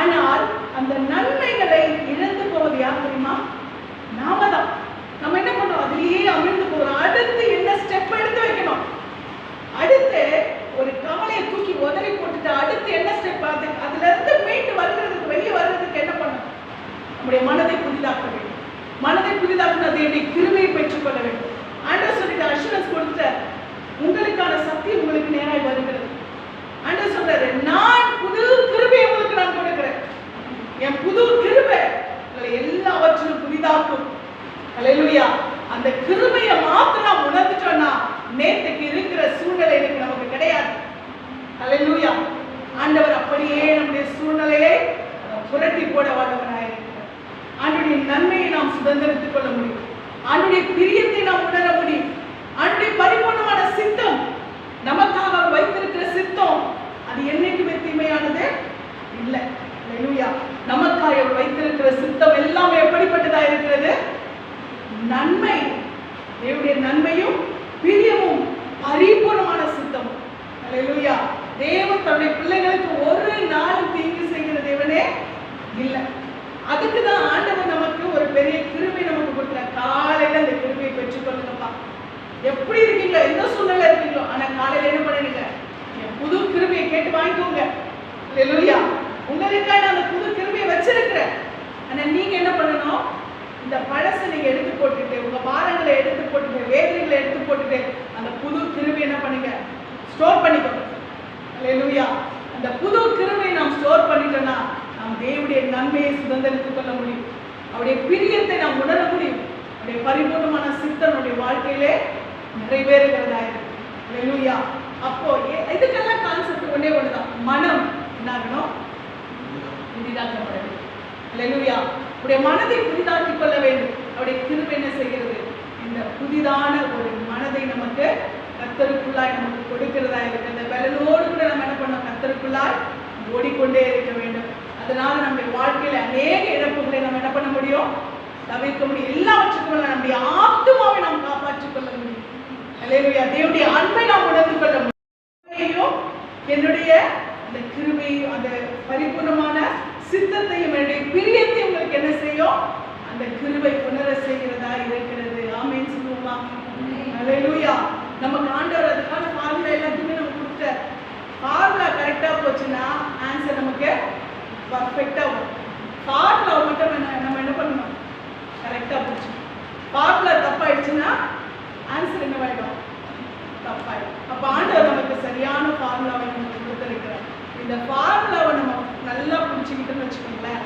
ஆனால் அந்த நன்மைகளை இழந்து போவது யார் தெரியுமா, நாம தான். நம்ம என்ன பண்றோம், அதிலேயே அமிழ்ந்து போகிறோம். அடுத்து என்ன ஸ்டெப் எடுத்து வைக்கணும், அடுத்து ஒரு கவலையை தூக்கி உதறி போட்டுட்டு அடுத்து என்ன ஸ்டெப், அதுல இருந்து மீட்டு வருகிறதுக்கு வெளியே வர்றதுக்கு என்ன பண்ணணும், நம்முடைய மனதை புதிதாக்க வேண்டும். மனதை புதிதாக்கின தேவனுடைய கிருபையை பெற்றுக்கொள்ள வேண்டும். ஆண்டவர் சொல்லிட்டு அஷூரன்ஸ் கொடுத்துட்டார், உங்களுக்கான சக்தி உங்களுக்கு நேராக வருகிறது. ஆண்டவர் சொல்றாரு, நான் புது கிருபையை உங்களுக்கு நான் கொடுக்கிறேன், என் புது கிருபை உங்களை எல்லாவற்றிலும் புதிதாக்கும். அல்லேலூயா. அந்த கிருபையை மாத்திரம் நாம் உணர்ந்துட்டோம்னா நேற்றுக்கு இருக்கிற சூழ்நிலை எனக்கு நமக்கு கிடையாது. அல்லேலூயா. ஆண்டவர் அப்படியே நம்முடைய சூழ்நிலையை புரட்டி போட வல்லவராயிருக்கிறார். ஆண்டவருடைய நன்மையை நாம் சுதந்திரித்துக் கொள்ள முடியும், ஆண்டவருடைய பிரியத்தை நாம் உணர முடியும். ஆண்டவருடைய பரிபூர்ணமான சித்தம், நமக்காக அவர் வைத்திருக்கிற சித்தம் அது என்னைக்குமே தீமையானது இல்லை. அல்லேலூயா. நமக்காக அவர் வைத்திருக்கிற சித்தம் எல்லாமே எப்படிப்பட்டதா இருக்கிறது, நன்மை. தேவனுடைய நன்மையும் பிரியமும் பரிபூர்ணமான சித்தம். அல்லேலூயா. தேவன் தன்னுடைய பிள்ளைகளுக்கு ஒரு நாளும் தீங்கு செய்கிற தேவனே இல்லை. அதுக்குதான் ஆண்டவர் நமக்கு ஒரு பெரிய கிருபை நமக்கு கொடுக்கிறார். காலையில அந்த கிருபையை பெற்றுக்கொள்ளுங்கப்பா. எப்படி இருக்கீங்களோ, எந்த சூழ்நிலை இருக்கீங்களோ, ஆனா காலையில என்ன பண்ணுங்க, புது கிருபையை கேட்டு வாங்கிக்கோங்க. அல்லேலூயா. உங்களுக்கான அந்த புது கிருபையை வச்சிருக்கிறேன். ஆனா நீங்க என்ன பண்ணணும், இந்த பழசை நீங்க எடுத்து போட்டுட்டு, உங்க பாரங்களை எடுத்து போட்டுட்டு, வேதனைகளை எடுத்து போட்டுட்டு அந்த புது கிருபை என்ன பண்ணுங்க, ஸ்டோர் பண்ணிக்கோங்க. அல்லேலூயா. அந்த புது கிருபையை நாம் ஸ்டோர் பண்ணிட்டோம்னா நாம் தேவனுடைய நன்மையை சுதந்திரித்துக் கொள்ள முடியும், அவருடைய பிரியத்தை நாம் உணர முடியும், அவருடைய பரிபூர்ணமான சித்தம் நம்முடைய வாழ்க்கையிலே நிறைவேறுகிறதா இருக்கு. அல்லேலூயா. அப்போ இதுக்கெல்லாம் கான்செப்ட் ஒன்னே ஒண்ணுதான், மனம் என்னாகணும், புதிதாக்கப்பட வேண்டும். அல்லேலூயா. உடைய மனதை புதிதாக்கிக் கொள்ள வேண்டும். அவருடைய கிருபை என்ன செய்கிறது, இந்த புதிதான ஒரு மனதை நமக்கு கர்த்தருக்குள்ளாய் நமக்கு கொடுக்கிறதா இருக்கு. அந்த பலனோடு கூட நம்ம என்ன பண்ணோம், கர்த்தருக்குள்ளாய் ஓடிக்கொண்டே இருக்க வேண்டும். அதனால நம்முடைய வாழ்க்கையில அநேக இழப்புகளை நம்ம என்ன பண்ண முடியும், தவிர்க்க முடியும். எல்லாவற்றுக்கும் நம்முடைய ஆத்துமாவை நாம் காப்பாற்றிக் கொள்ள முடியும். அல்லேலூயா. தேவனுடைய அன்பை நாம் உணர்ந்து கொள்ள முடியும். என்னுடைய அந்த கிருபையும் அந்த பரிபூர்ணமான சித்தத்தையும் என்னுடைய பிரியத்தையும் உங்களுக்கு என்ன செய்யும், அந்த கிருபை உணர செய்கிறதா இருக்கிறது. ஆமென் சொல்லுவோமா? அல்லேலூயா. நமக்கு ஆண்டவர் அதுக்கான ஃபார்முலா எல்லாத்தையுமே நமக்கு கொடுத்தார். ஃபார்முலா கரெக்டா போச்சுன்னா ஆன்சர் நமக்கு பர்ஃபெக்டா வரும். ஃபார்முலா மட்டும் நம்ம என்ன பண்ணணும், போச்சுன்னா ஆன்சர் என்னவாயிடும்? தப்பாயிடும். அப்ப ஆண்டவர் நமக்கு சரியான ஃபார்முலாவை நமக்கு கொடுத்திருக்கிறார். இந்த ஃபார்முலாவை நம்ம நல்லா புரிஞ்சுக்கிட்டோம்னு வச்சுக்கோங்களேன்,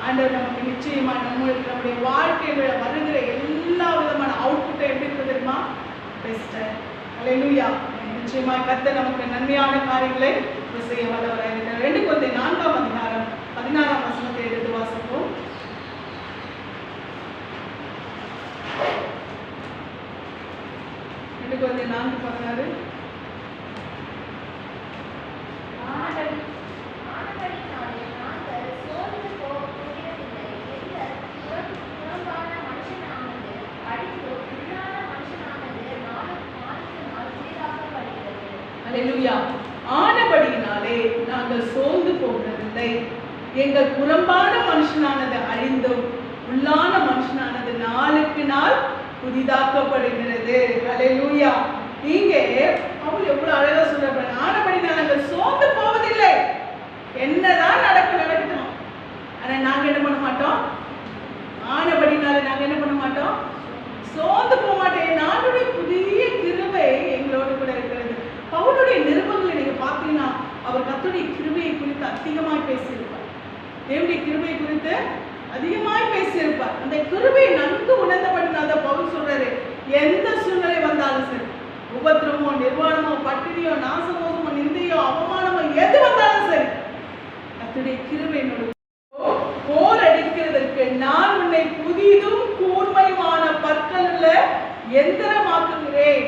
ஆண்டவர் நமக்கு நிச்சயமா நம்முடைய வாழ்க்கையில வருகிற எல்லா விதமான அவுட்புட்டை எப்படி இருக்கு தெரியுமா? பெஸ்ட். அல்லேலூயா. நிச்சயமா கர்த்தர் நமக்கு நன்மையான காரியங்களை செய்ய வல்லவராக இருக்கிறார். 2 கொரிந்தியர் 4ஆம் அதிகாரம் 16ஆம் வசனத்தை எடுத்து வாசிப்போம். 2 கொரிந்தியர் 4:16. ஆனபடியினாலே நாங்கள் சோர்ந்து போகிறதில்லை, எங்கள் புறம்பான மனுஷனானது அழிந்தும் உள்ளான மனுஷனானது நாளுக்கு நாள் புதிதாக்கப்படுகிறது. அல்லேலூயா. இங்கே அவள் எவ்வளவு அழகா சொல்றாங்க, ஆனபடினால நாங்கள் சோர்ந்து போவதில்லை. என்னதான் நடக்கட்டும், ஆனா நாங்க என்ன பண்ண மாட்டோம்? ஆனபடினால நாங்க என்ன பண்ண மாட்டோம்? சோர்ந்து போக மாட்டேன். நாளுடைய புதிய கிருபை எங்களோடு கூட இருக்கிறது. பவுலுடைய நிருபங்களை நீங்க பார்த்தீங்கன்னா அவர் கர்த்தருடைய கிருபையை குறித்து அதிகமாய் பேசியிருப்பார். தேவனுடைய கிருபையை குறித்து அதிகமாய் பேசியிருப்பார். அந்த கிருபையை நன்கு உணர்ந்தபடினால பவுல் சொல்றாரு, எந்த சூழ்நிலை வந்தாலும் சரி, உபத்திரமோ நிர்வாணமோ பட்டினியோ நாசமோசமோ நிந்தையோ அவமானமோ எது வந்தாலும் சரி, கர்த்தருடைய கிருபை என்னோட போர் அடிக்கிறதற்கு நான் உன்னை புதிதும் கூர்மையுமான பற்களுள்ள எந்திரமாக்குகிறேன்,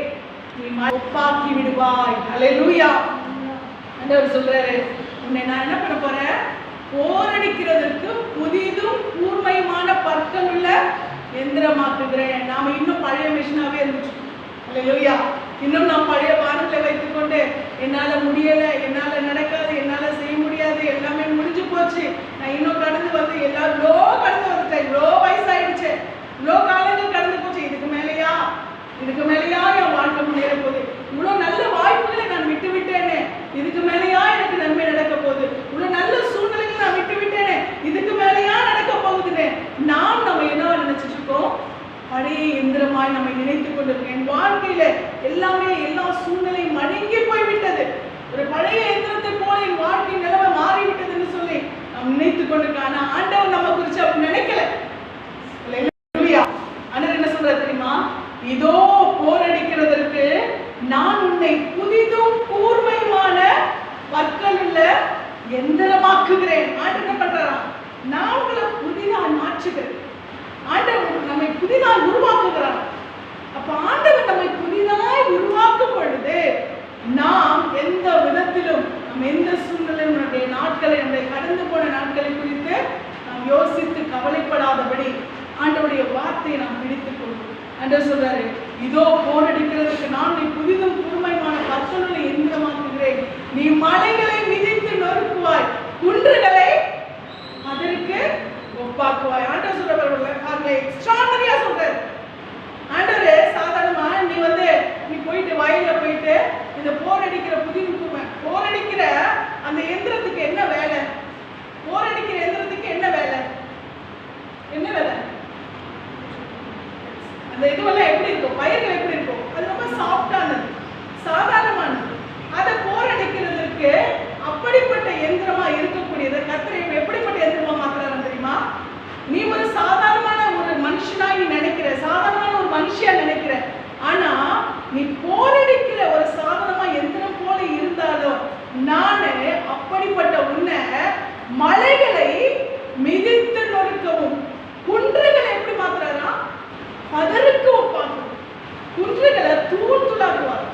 நீ ஒப்பாக்கி விடுவாய். அல்லேலூயா. ஆண்டவர் சொல்றாரு, உன்னை நான் என்ன பண்ண போறேன்? போரடிக்கிறதற்கு புதிதும் கூர்மையுமான பற்கள் உள்ள எந்திரமாக்குகிறேன். நாம இன்னும் பழைய மிஷினாவே இருந்துச்சு. அல்லேலூயா. இன்னும் நாம் பழைய பானங்களை வைத்துக்கொண்டு என்னால முடியல, என்னால நடக்காது, என்னால செய்ய முடியாது, எல்லாமே முடிஞ்சு போச்சு, நான் இன்னும் கடந்து வந்து எல்லாரும் கடந்து வந்துட்டேன், இவ்வளோ வயசாயிடுச்சு, இவ்வளோ காலங்கள் கடந்து போச்சு, இதுக்கு மேலேயா என் வாழ்க்கை முன்னேற போகுது, இவ்வளோ நல்ல வாய்ப்புகளை நான் விட்டு விட்டேனே, இதுக்கு மேலேயா எனக்கு நன்மை நடக்க போகுது, இவ்வளோ நல்ல சூழ்நிலைகளை நான் விட்டு விட்டேனே, இதுக்கு மேலேயா நடக்க போகுதுன்னு நம்ம என்னவா நினைச்சிட்டு இருக்கோம்? பழைய எந்திரமாய் நம்மை நினைத்துக் கொண்டிருக்கோம். என் வாழ்க்கையில எல்லா சூழ்நிலையும் மடங்கி போய்விட்டது, ஒரு பழைய எந்திரத்தை போல என் வாழ்க்கை நிலைமை மாறிவிட்டதுன்னு சொல்லி நாம் நினைத்துக் கொண்டிருக்கோம். ஆனா ஆண்டவர் நம்ம குறிச்சு அப்படி நினைக்கல. ஆண்டவர் என்ன சொல்றாரு தெரியுமா? இதோ போரடிக்கிறதற்கு நான் உன்னை புதிதும் கூர்மையுமான பற்கள் உள்ள எந்திரமாக்குகிறேன். ஆண்டவர் என்ன பண்றாரா? நான் உங்களை புதிதாக மாற்றுகிறேன். ஆண்டவர் நம்மை புதிதாக உருவாக்குகிறார். அப்ப ஆண்டவர் நம்மை புதிதாய் உருவாக்கும் பொழுது நாம் எந்த விதத்திலும் நாம் எந்த சூழ்நிலையும் நம்முடைய நாட்களை, நம்முடைய கடந்து போன நாட்களை குறித்து நாம் யோசித்து கவலைப்படாதபடி ஆண்டவருடைய வார்த்தையை நாம் பிடித்துக் கொள்வோம். ஆண்டவர் சொல்றாரு, இதோ போரடிக்கிறதுக்கு நான் நீ புதிதும் கூர்மையுமான பற்களுள்ள எந்திரமாக்குகிறேன், நீ மலைகளை மிதித்து நொறுக்குவாய், குன்றுகளை அதற்கு ஒப்பாக்குவாய். ஆண்டவர் சொல்ற எக்ஸ்ட்ராடனரியா சொல்றாரு. ஆண்டவர் சாதாரணமா நீ போயிட்டு வயல்ல போயிட்டு இந்த போரடிக்கிற போரடிக்கிற அந்த எந்திரத்துக்கு என்ன வேலை? போரடிக்கிற எந்திரத்துக்கு என்ன வேலை? அந்த இதுவெல்லாம் எப்படி இருக்கும்? பயிர்கள் எப்படி இருக்கும்? அது ரொம்ப சாஃப்டானது, சாதாரணமானது. அதை போரடிக்கிறதுக்கு அப்படிப்பட்ட எந்திரமா இருக்கக்கூடியது கர்த்தர் எப்படிப்பட்ட எந்திரமா மாத்துறாரு தெரியுமா? நீ ஒரு சாதாரணமான ஒரு மனுஷனா நீ நினைக்கிற, சாதாரணமான ஒரு மனுஷியா நினைக்கிற, ஆனா நீ போரடிக்கிற ஒரு சாதாரணமா எந்திரம் போல இருந்தாலும் நானு அப்படிப்பட்ட உன்னை மலைகளை மிதித்து நொறுக்கவும், குன்றுகளை எப்படி மாத்துறாரா? பதருக்கு ஒப்பாக்கும், குன்றுகளை தூள் தூளாக்குவார்.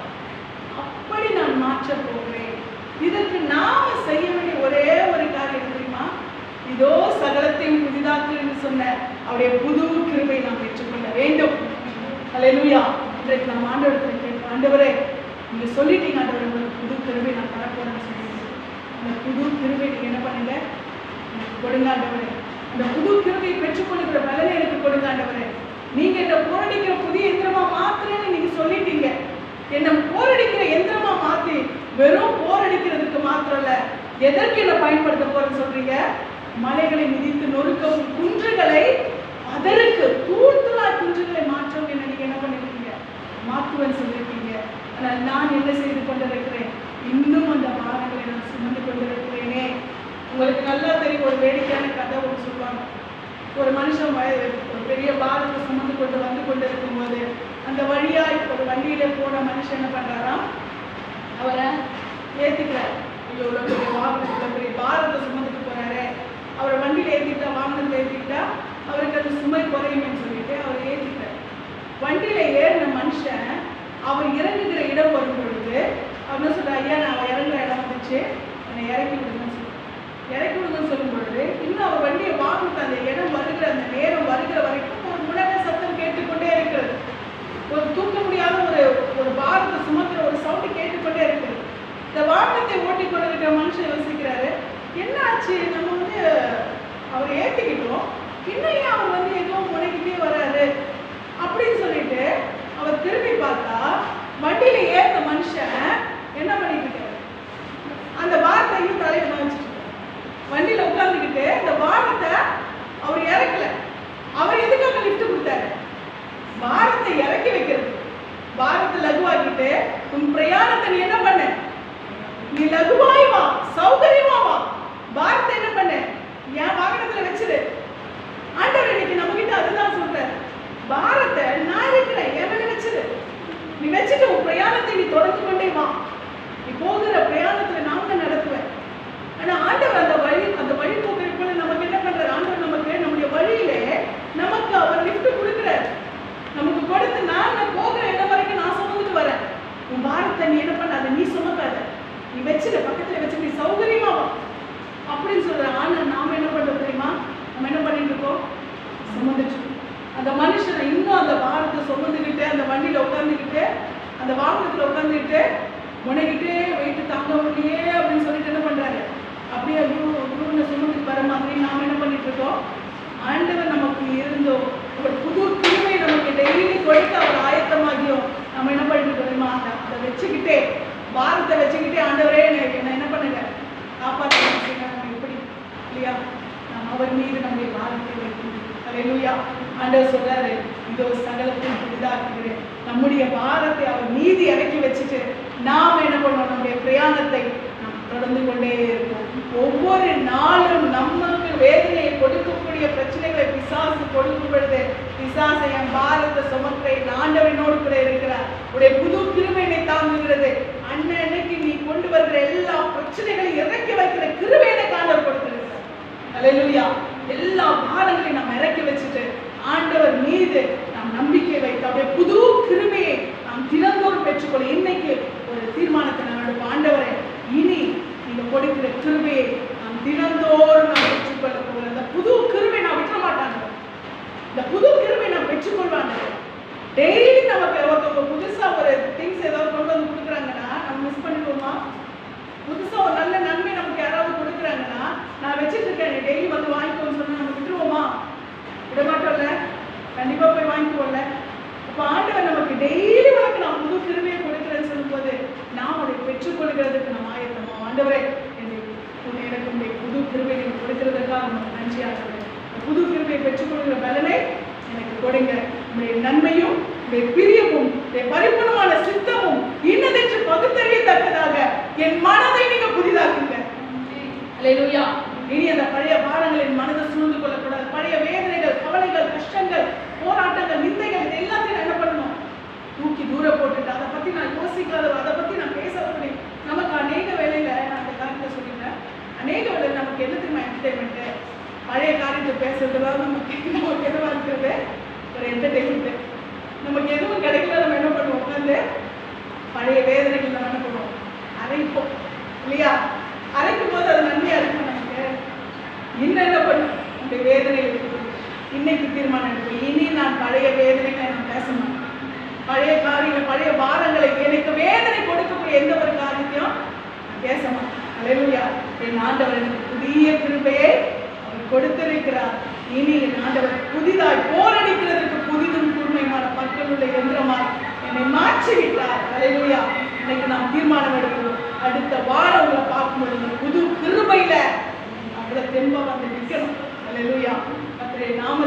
அப்படி நான் மாற்ற போகிறேன். இதற்கு நாம செய்ய வேண்டிய ஒரே ஒரு காரியம் தெரியுமா? இதோ சகலத்தையும் புதிதாக்கு என்று சொன்ன அவருடைய புது கிருபை நாம் பெற்றுக்கொள்ள வேண்டும். அல்லேலூயா. இன்றைக்கு நாம் ஆண்டவரத்தை கேட்போம், ஆண்டவரே நீங்க சொல்லிட்டீங்க, ஆண்டவரே உங்களுக்கு புது கிருபை நான் தரப்போறேன்னு சொல்லிட்டு, அந்த புது கிருபை நீங்க என்ன பண்ணுங்க? எனக்கு கொடுங்க ஆண்டவரே. அந்த புது கிருபையை பெற்றுக்கொள்ளுகிற பலனை எனக்கு கொடுங்க ஆண்டவரே. நீங்க என்ன போரடிக்கிற புதிய எந்திரமா மாத்துறேன்னு நீங்க சொல்லிட்டீங்க. என்ன போரடிக்கிற எந்திரமா மாத்தி வெறும் போரடிக்கிறதுக்கு மாத்திரம் இல்ல, எதற்கு என்ன பயன்படுத்த போறேன்னு சொல்றீங்க? மலைகளை மிதித்து நொறுக்கவும், குன்றுகளை அதற்கு தூள் தூளாய் குன்றுகளை மாற்றவும் என்ன நீங்க என்ன பண்ணுவீங்க? வாங்குவேன்னு சொல்லியிருக்கீங்க. ஆனால் நான் என்ன செய்து கொண்டிருக்கிறேன்? இன்னும் அந்த பாரங்களை நான் சுமந்து கொண்டிருக்கிறேனே. உங்களுக்கு நல்லா தெரியும், ஒரு வேடிக்கையான கதை ஒன்று சொல்லுவாங்க. ஒரு மனுஷன் ஒரு பெரிய பாரத்தை சுமந்து கொண்டு வந்து கொண்டு இருக்கும்போது அந்த வழியாக ஒரு வண்டியில போன மனுஷன் என்ன பண்றாராம், அவரை ஏற்றிக்கிறார். ஐயோ இவ்வளோ பெரிய வாகனத்தில் பெரிய பாரத்தை சுமந்துட்டு போறாரு, அவரை வண்டியில் ஏற்றிட்டா, வாகனத்தில் ஏற்றிக்கிட்டா அவருக்கு அந்த சுமை குறையும்னு சொல்லிட்டு அவர் ஏற்றிக்கிறார். வண்டியில ஏறின மனுஷன் அவர் இறங்குகிற இடம் வரும் பொழுது அவர் என்ன சொல்ற, ஐயா நான் இறங்குற இடம் வந்துச்சு, என்னை இறக்கி விடுங்கன்னு சொல்லி இறக்கி விடுங்கன்னு சொல்லும் பொழுது இன்னும் அவர் வண்டியை வாங்கிட்டு அந்த இடம் வருகிற அந்த நேரம் வருகிற வரைக்கும் ஒரு முழக்க சத்தம் கேட்டுக்கொண்டே இருக்கிறது. ஒரு தூக்க முடியாத ஒரு பாரத்தை சுமக்கிற ஒரு சவுண்டு கேட்டுக்கொண்டே இருக்குது. இந்த வாகனத்தை ஓட்டி கொண்டிருக்கிற மனுஷன் யோசிக்கிறாரு, என்ன ஆச்சு, நம்ம அவர் ஏற்றிக்கிட்டோம், இன்னும் ஏன் அவர் ஏதோ முனைக்கிட்டே வராரு அப்படின்னு சொல்லிட்டு அவர் திரும்பி பார்த்தா வண்டியில ஏறின மனுஷன் என்ன பண்ணிட்டு இருக்காரு, அந்த பாரத்தையும் தலையில வச்சுட்டு வண்டியில உட்கார்ந்துக்கிட்டு அந்த பாரத்தை அவர் இறக்கல. அவர் எதுக்காக லிஃப்ட் கொடுத்தாரு? பாரத்தை இறக்கி வைக்கிறது. பாரத்தை லகுவாக்கிட்டு உன் பிரயாணத்தை நீ என்ன பண்ண, நீ லகுவாய் வா, சௌகரியமா வா, பாரத்தை என்ன பண்ண என் வாகனத்துல வச்சிரு. ஆண்டவர் இன்னைக்கு நம்ம கிட்ட அதுதான் சொல்றாரு, பாரத்தை நான் இருக்கிறேன் என் மேல வச்சிரு, நீ வச்சுட்டு உன் பிரயாணத்தை நீ தொடர்ந்து கொண்டே வா, நீ போகிற பிரயாணத்துல நான் தான் நடத்துவேன். ஆனா ஆண்டவர் அந்த வழி போக்குறதுக்குள்ள நமக்கு என்ன பண்றாரு, ஆண்டவர் நமக்கு நம்முடைய வழியிலே நமக்கு அவர் லிஃப்ட் கொடுக்கிறார். நமக்கு கொடுத்து நான் போகிற இடம் வரைக்கும் நான் சுமந்துட்டு வரேன், உன் பாரத்தை நீ என்ன பண்ணாத, நீ சுமக்காத, நீ வச்சிரு, பக்கத்துல வச்சு நீ சௌகரியமா வா அப்படின்னு சொல்ற. ஆனா நாம என்ன பண்றோம் தெரியுமா, நம்ம என்ன பண்ணிட்டு இருக்கோம், சுமந்துட்டு அந்த மனுஷனை இன்னும் அந்த பாரத்தை சுமந்துக்கிட்டு அந்த வண்டியில உட்காந்துக்கிட்டு அந்த வாகனத்துல உட்காந்துக்கிட்டு முனைக்கிட்டே வெயிட்டு தாங்க முடியே அப்படின்னு சொல்லிட்டு என்ன பண்றாரு, அப்படியே சுமந்துட்டு வர மாதிரி நாம என்ன பண்ணிட்டு இருக்கோம். ஆண்டவர் நமக்கு இருந்தோம் ஒரு புது கிருபை நமக்கு டெய்லி கொடுத்து அவர் ஆயத்தமாகியும் நம்ம என்ன பண்ணிட்டு தெரியுமா, அதை வச்சுக்கிட்டே பாரத்தை வச்சுக்கிட்டே ஆண்டவரே என்ன என்ன பண்ணுங்க காப்பாற்ற எப்படி இல்லையா, நாம் அவர் மீது நம்முடைய பாரத்தை வைக்கணும். அல்லேலூயா. ஆண்டவர் சொல்றாரு, இதோ சகலத்தையும் புதிதாக்குகிறேன். நம்முடைய பாரத்தை அவர் மீதி இறக்கி வச்சுட்டு நாம் என்ன பண்ணோம், நம்முடைய பிரயாணத்தை நாம் தொடர்ந்து கொண்டே இருக்கோம். ஒவ்வொரு நாளும் நமக்கு வேதனையை கொடுக்கக்கூடிய பிரச்சனைகளை பிசாசு கொடுக்கும் பொழுது, பிசாசை என் பாரத்தை சுமக்கிறேன், ஆண்டவனோடு கூட இருக்கிறார், உடைய புது கிருபையை தாங்குகிறது, அன்னைக்கு நீ கொண்டு வருகிற எல்லா பிரச்சனைகளையும் இறக்கி வைக்கிற கிருபையை ஆண்டவர் கொடுத்திருக்கிறார். அல்லேலூயா. எல்லா பாரங்களையும் நாம் இறக்கி வச்சுட்டு ஆண்டவர் மீது நாம் நம்பிக்கை வைத்து அவருடைய புது கிருபையை நாம் தினந்தோறும் பெற்றுக்கொள்ள இன்னைக்கு ஒரு தீர்மானத்தை நான் எடுப்போம். ஆண்டவரே, இனி நீங்க கொடுக்கிற கிருபையை நாம் தினந்தோறும் நாம் பெற்றுக்கொள்ள போகிறோம். இந்த புது கிருபை நான் விட்டுற மாட்டாங்க, இந்த புது கிருபை நான் பெற்றுக்கொள்வாங்க. டெய்லி நமக்கு ஒருத்தவங்க புதுசா ஒரு திங்ஸ் ஏதாவது கொண்டு வந்து கொடுக்குறாங்கன்னா நம்ம மிஸ் பண்ணிடுவோமா? புதுசா ஒரு நல்ல நன்மை நமக்கு யாராவது கொடுக்குறாங்கன்னா நான் வச்சுட்டு இருக்கேன் டெய்லி வந்து வாங்கிக்கோன்னு சொன்னா நம்ம விட்டுருவோமா? விட மாட்டோம்ல, கண்டிப்பா போய் வாங்கிக்குவோம்ல. அப்ப ஆண்டவர் நமக்கு டெய்லி உனக்கு நான் புது கிருபையை கொடுக்குறேன்னு சொல்லும் போது நாம் அதை பெற்றுக்கொள்கிறதுக்கு நம்ம ஆயத்தமா. ஆண்டவரே, எனக்கு உடைய புது கிருபையை கொடுக்கிறதுக்காக நமக்கு நன்றி. ஆண்டவரே, புது கிருபையை பெற்றுக்கொள்கிற பலனை எனக்கு கொடுங்க. உடைய நன்மையும் உடைய பிரியமும் உடைய பரிபூர்ணமான சித்தமும் இன்னதென்று பகுத்தறியத்தக்கதாக என் மனதை நீங்க புதிதாக்குங்க. அல்லேலூயா. இனி அந்த பழைய பாரங்களின் மனதை சூழ்ந்து கொள்ளக்கூடாது. பழைய வேதனைகள், கவலைகள், கஷ்டங்கள், போராட்டங்கள், நிந்தைகள், இது எல்லாத்தையும் என்ன பண்ணணும், தூக்கி தூர போட்டுட்டு அதை பத்தி நான் யோசிக்காத, அதை பத்தி நான் பேசக்கூடிய நமக்கு அநேக வேலையில நான் அந்த காரியத்தை சொல்லிட்டேன். அநேக வேலை நமக்கு என்ன தெரியுமா என்டர்டைன்மெண்ட், பழைய காரியத்தை பேசுறதுதான் நமக்கு என்னவா இருக்கிறது, ஒரு என்டர்டைன்மெண்ட். நமக்கு எதுவும் கிடைக்கல, நம்ம என்ன பண்ணுவோம், உட்காந்து பழைய வேதனைகள் நம்ம என்ன பண்ணுவோம், அரைப்போம் இல்லையா? அரைக்கும் போது அது நன்மையா இருக்கும். நமக்கு இன்னும் என்ன பண்ணும், அந்த வேதனைகள் இன்னைக்கு தீர்மானம் எடுக்கும், இனி நான் பழைய வேதனைகளை நான் பேச மாட்டேன். பழைய காரியங்கள், பழைய பாரங்களை, எனக்கு வேதனை கொடுக்கக்கூடிய எந்த ஒரு காரியத்தையும் நான் பேச மாட்டேன். அல்லேலூயா. என் ஆண்டவர் எனக்கு புதிய கிருபையை அவர் கொடுத்திருக்கிறார். இனி என் ஆண்டவர் புதிதாய் போரடிக்கிறதுக்கு புதிதும் கூர்மையான பற்களுள்ள எந்திரமாய் என்னை மாற்றிவிட்டார். அல்லேலூயா. இன்னைக்கு நாம் தீர்மானம் எடுக்கிறோம், அடுத்த வாரம் உங்களை பார்க்கும்போது புது கிருபையில அவ்வளவு தெம்பா வந்து நிற்கணும். அல்லேலூயா. கர்த்தரே நாம